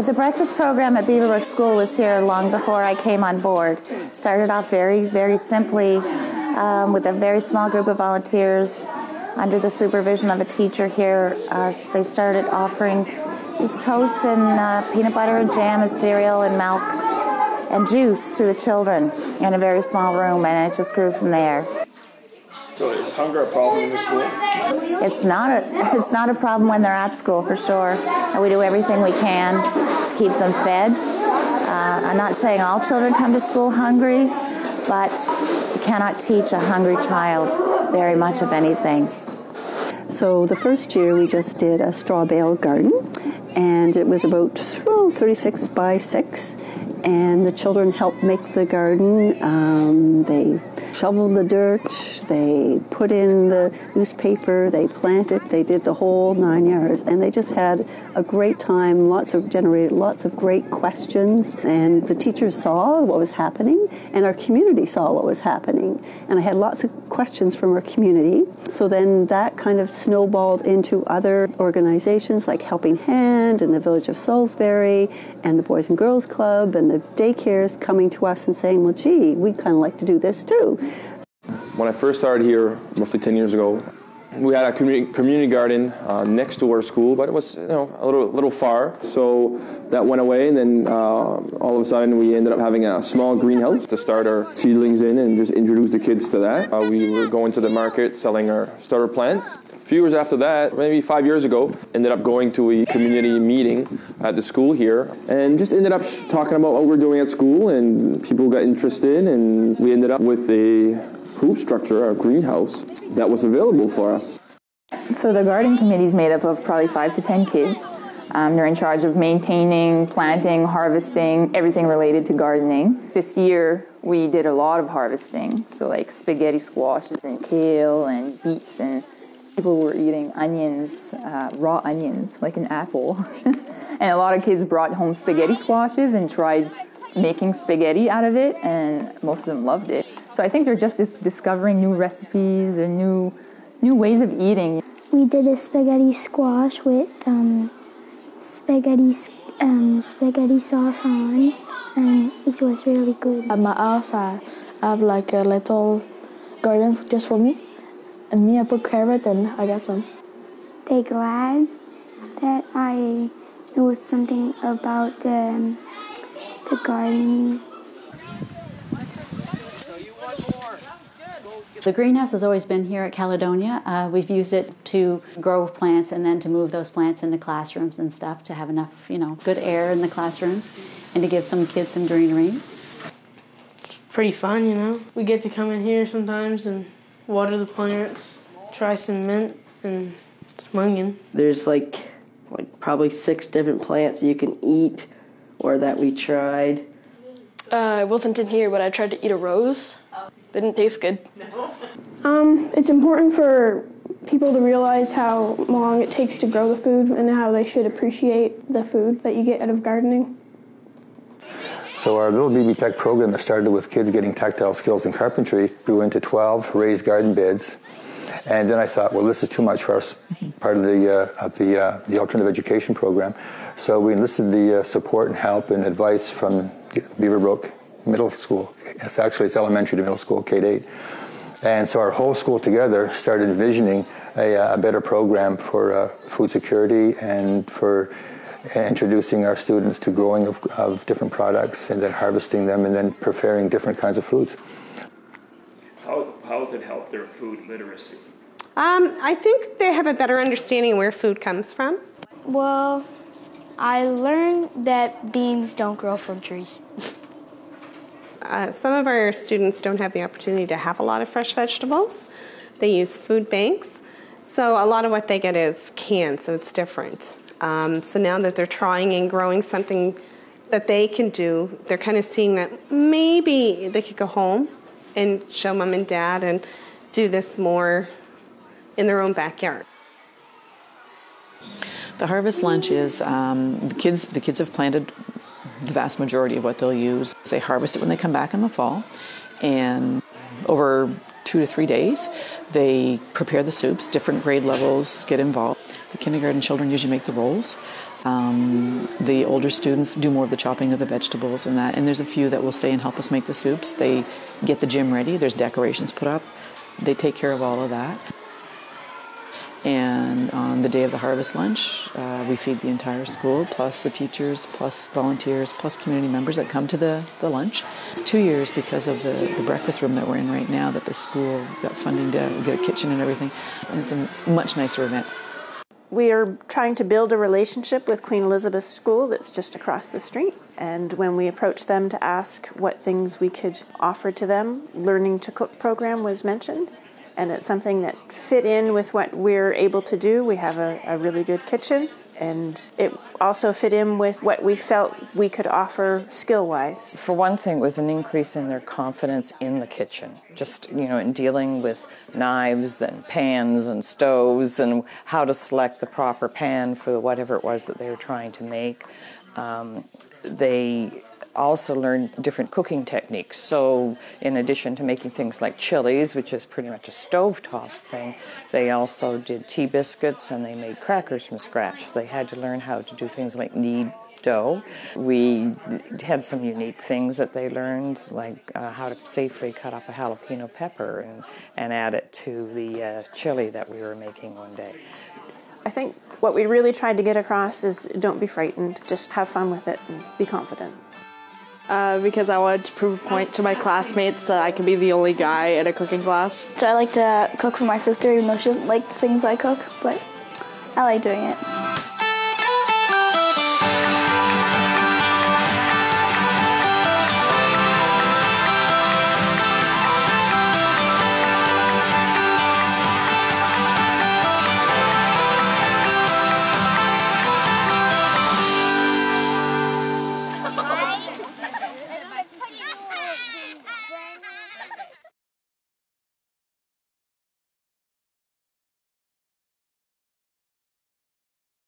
But the breakfast program at Beaverbrook School was here long before I came on board. Started off very, very simply with a very small group of volunteers under the supervision of a teacher here. They started offering just toast and peanut butter and jam and cereal and milk and juice to the children in a very small room, and it just grew from there. So is hunger a problem in the school? It's not a problem when they're at school, for sure. And we do everything we can to keep them fed. I'm not saying all children come to school hungry, but you cannot teach a hungry child very much of anything. So the first year we just did a straw bale garden, and it was about 36 by 6, and the children helped make the garden. They shoveled the dirt, they put in the newspaper, they planted, they did the whole 9 yards, and they just had a great time. Generated lots of great questions, and the teachers saw what was happening, and our community saw what was happening, and I had lots of questions from our community. So then that kind of snowballed into other organizations like Helping Hand and the Village of Salisbury and the Boys and Girls Club and the daycares coming to us and saying, well, gee, we'd kind of like to do this too. When I first started here, roughly 10 years ago, we had a community garden next to our school, but it was a little far. So that went away, and then all of a sudden we ended up having a small greenhouse to start our seedlings in and just introduce the kids to that. We were going to the market selling our starter plants. A few years after that, maybe 5 years ago, ended up going to a community meeting at the school here and just ended up talking about what we're doing at school, and people got interested, and we ended up with a hoop structure, our greenhouse, that was available for us. So the garden committee is made up of probably 5 to 10 kids. They're in charge of maintaining, planting, harvesting, everything related to gardening. This year we did a lot of harvesting, so like spaghetti squashes and kale and beets, and people were eating onions, raw onions, like an apple. And a lot of kids brought home spaghetti squashes and tried making spaghetti out of it, and most of them loved it. So I think they're just discovering new recipes and new ways of eating. We did a spaghetti squash with spaghetti sauce on, and it was really good. At my house, I have like a little garden just for me, and I put carrot and I got some. They're glad that I know something about the garden. The greenhouse has always been here at Caledonia. We've used it to grow plants and then to move those plants into classrooms and stuff to have enough, good air in the classrooms and to give some kids some greenery. It's pretty fun, We get to come in here sometimes and water the plants, try some mint and some onion. There's like probably 6 different plants you can eat or that we tried. I wasn't in here, but I tried to eat a rose. Didn't taste good. It's important for people to realize how long it takes to grow the food and how they should appreciate the food that you get out of gardening. So our little BB Tech program that started with kids getting tactile skills in carpentry grew into 12 raised garden beds. And then I thought, well, this is too much for our part of the alternative education program. So we enlisted the support and help and advice from Beaverbrook Middle School. It's elementary to middle school, K-8. And so our whole school together started envisioning a better program for food security and for introducing our students to growing of different products and then harvesting them and then preparing different kinds of foods. How has it helped their food literacy? I think they have a better understanding of where food comes from. Well, I learned that beans don't grow from trees. Some of our students don't have the opportunity to have a lot of fresh vegetables. They use food banks. So a lot of what they get is canned, so it's different. So now that they're trying and growing something that they can do, they're kind of seeing that maybe they could go home and show mom and dad and do this more in their own backyard. The harvest lunch is the kids have planted the vast majority of what they'll use. They harvest it when they come back in the fall, and over 2 to 3 days they prepare the soups. Different grade levels get involved. The kindergarten children usually make the rolls. The older students do more of the chopping of the vegetables and that. And there's a few that will stay and help us make the soups. They get the gym ready. There's decorations put up. They take care of all of that. And on the day of the harvest lunch, we feed the entire school, plus the teachers, plus volunteers, plus community members that come to the lunch. It's 2 years because of the breakfast room that we're in right now that the school got funding to get a kitchen and everything. And it's a much nicer event. We are trying to build a relationship with Queen Elizabeth School that's just across the street. And when we approached them to ask what things we could offer to them, Learning to Cook program was mentioned. And it's something that fit in with what we're able to do. We have a really good kitchen, and it also fit in with what we felt we could offer skill-wise. For one thing, it was an increase in their confidence in the kitchen, just, in dealing with knives and pans and stoves and how to select the proper pan for whatever it was that they were trying to make. They also learned different cooking techniques. So in addition to making things like chilies, which is pretty much a stovetop thing, they also did tea biscuits and they made crackers from scratch. They had to learn how to do things like knead dough. We had some unique things that they learned, like how to safely cut up a jalapeno pepper and add it to the chili that we were making one day. I think what we really tried to get across is don't be frightened, just have fun with it and be confident. Because I wanted to prove a point to my classmates that I could be the only guy in a cooking class. So I like to cook for my sister, even though she doesn't like the things I cook, but I like doing it.